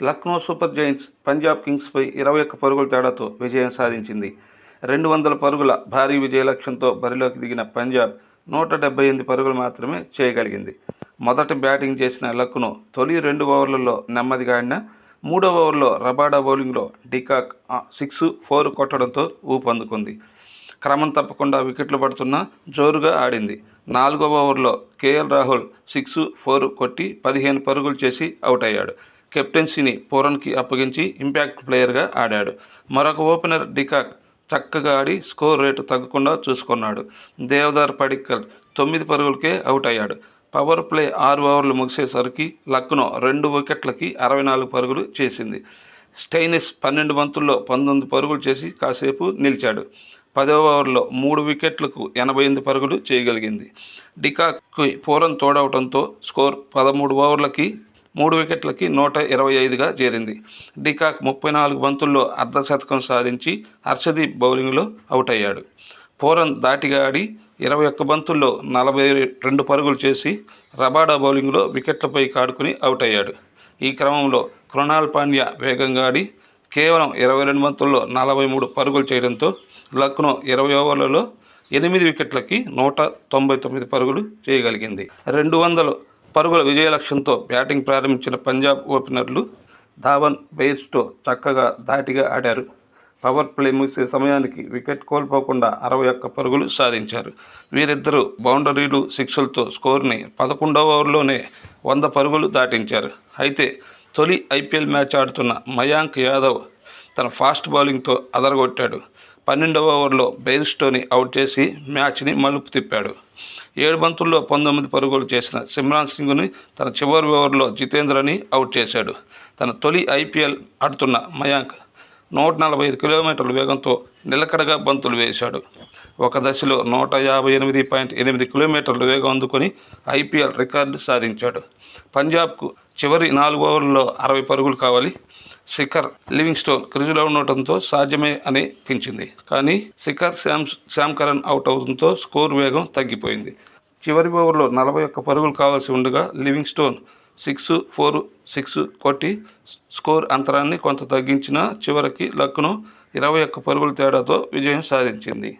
Lucknow super Giants Punjab కింగ్స్పై 21 పరుగుల తేడాతో విజయం సాధించింది. 200 పరుగుల భారీ విజయ లక్ష్యంతో బరిలోకి దిగిన పంజాబ్ 178 పరుగులు మాత్రమే చేయగలిగింది. మొదట బ్యాటింగ్ చేసిన లక్నో తొలి 2 ఓవర్లలో నెమ్మదిగా ఆడిన 3వ ఓవర్లో రబాడా బౌలింగ్లో డికాక్ 6, 4 కొట్టడంతో ఊపందుకుంది. క్రమం తప్పకుండా వికెట్లు పడుతున్నా జోరుగా ఆడింది. 4వ ఓవర్లో కేఎల్ రాహుల్ 6, 4 కొట్టి 15 పరుగులు చేసి అవుట్ అయ్యాడు. కెప్టెన్సీని పూరన్కి అప్పగించి ఇంపాక్ట్ ప్లేయర్గా ఆడాడు. మరొక ఓపెనర్ డికాక్ చక్కగా ఆడి స్కోర్ రేటు తగ్గకుండా చూసుకున్నాడు. దేవదార్ పడిక్కల్ 9 పరుగులకే అవుట్ అయ్యాడు. పవర్ ప్లే 6 ఓవర్లు ముగిసేసరికి లక్నో 2 వికెట్లకి 64 పరుగులు చేసింది. స్టెయినిస్ 12 బంతుల్లో 19 పరుగులు చేసి కాసేపు నిలిచాడు. 10వ ఓవర్లో 3 వికెట్లకు 88 పరుగులు చేయగలిగింది. డికాక్కి పూరన్ తోడవడంతో స్కోర్ 13 ఓవర్లకి 3 వికెట్లకి 125గా చేరింది. డికాక్ 34 బంతుల్లో అర్ధశతకం సాధించి హర్షదీప్ బౌలింగ్లో అవుట్ అయ్యాడు. పూరన్ దాటిగా ఆడి 21 బంతుల్లో 42 పరుగులు చేసి రబాడా బౌలింగ్లో వికెట్లపై కాడుకుని అవుట్ అయ్యాడు. ఈ క్రమంలో కృణాల్ పాండ్యా వేగంగా ఆడి కేవలం 22 బంతుల్లో 43 పరుగులు చేయడంతో లక్నో 20 ఓవర్లలో 8 వికెట్లకి 199 పరుగులు చేయగలిగింది. 200 పరుగుల విజయ లక్ష్యంతో బ్యాటింగ్ ప్రారంభించిన పంజాబ్ ఓపెనర్లు ధావన్, బెయిర్స్టో చక్కగా ధాటిగా ఆడారు. పవర్ ప్లే ముగిసే సమయానికి వికెట్ కోల్పోకుండా 61 పరుగులు సాధించారు. వీరిద్దరూ బౌండరీలు, సిక్స్లతో స్కోర్ని 11వ ఓవర్లోనే 100 పరుగులు దాటించారు. అయితే తొలి ఐపీఎల్ మ్యాచ్ ఆడుతున్న మయాంక్ యాదవ్ తన ఫాస్ట్ బౌలింగ్తో అదరగొట్టాడు. 12వ ఓవర్లో బెయిర్స్టోని అవుట్ చేసి మ్యాచ్ని మలుపు తిప్పాడు. 7 బంతుల్లో 19 పరుగులు చేసిన సిమ్రాన్ సింగ్ని తన చివరి ఓవర్లో జితేంద్రని అవుట్ చేశాడు. తన తొలి ఐపీఎల్ ఆడుతున్న మయాంక్ 145 కిలోమీటర్ల వేగంతో నిలకడగా బంతులు వేశాడు. ఒక దశలో 158.8 కిలోమీటర్ల వేగం అందుకొని ఐపీఎల్ రికార్డు సాధించాడు. పంజాబ్కు చివరి 4 ఓవర్లలో 60 పరుగులు కావాలి. శిఖర్ లివింగ్స్టోన్ క్రీజులో ఉండటంతో సాధ్యమే అనిపించింది. కానీ శిఖర్ శామ్ కరన్ అవుట్ అవడంతో స్కోర్ వేగం తగ్గిపోయింది. చివరి ఓవర్లో 41 పరుగులు కావాల్సి ఉండగా లివింగ్స్టోన్ 6, 4, 6 కొట్టి స్కోర్ అంతరాన్ని కొంత తగ్గించినా చివరికి లక్నో 21 పరుగుల తేడాతో విజయం సాధించింది.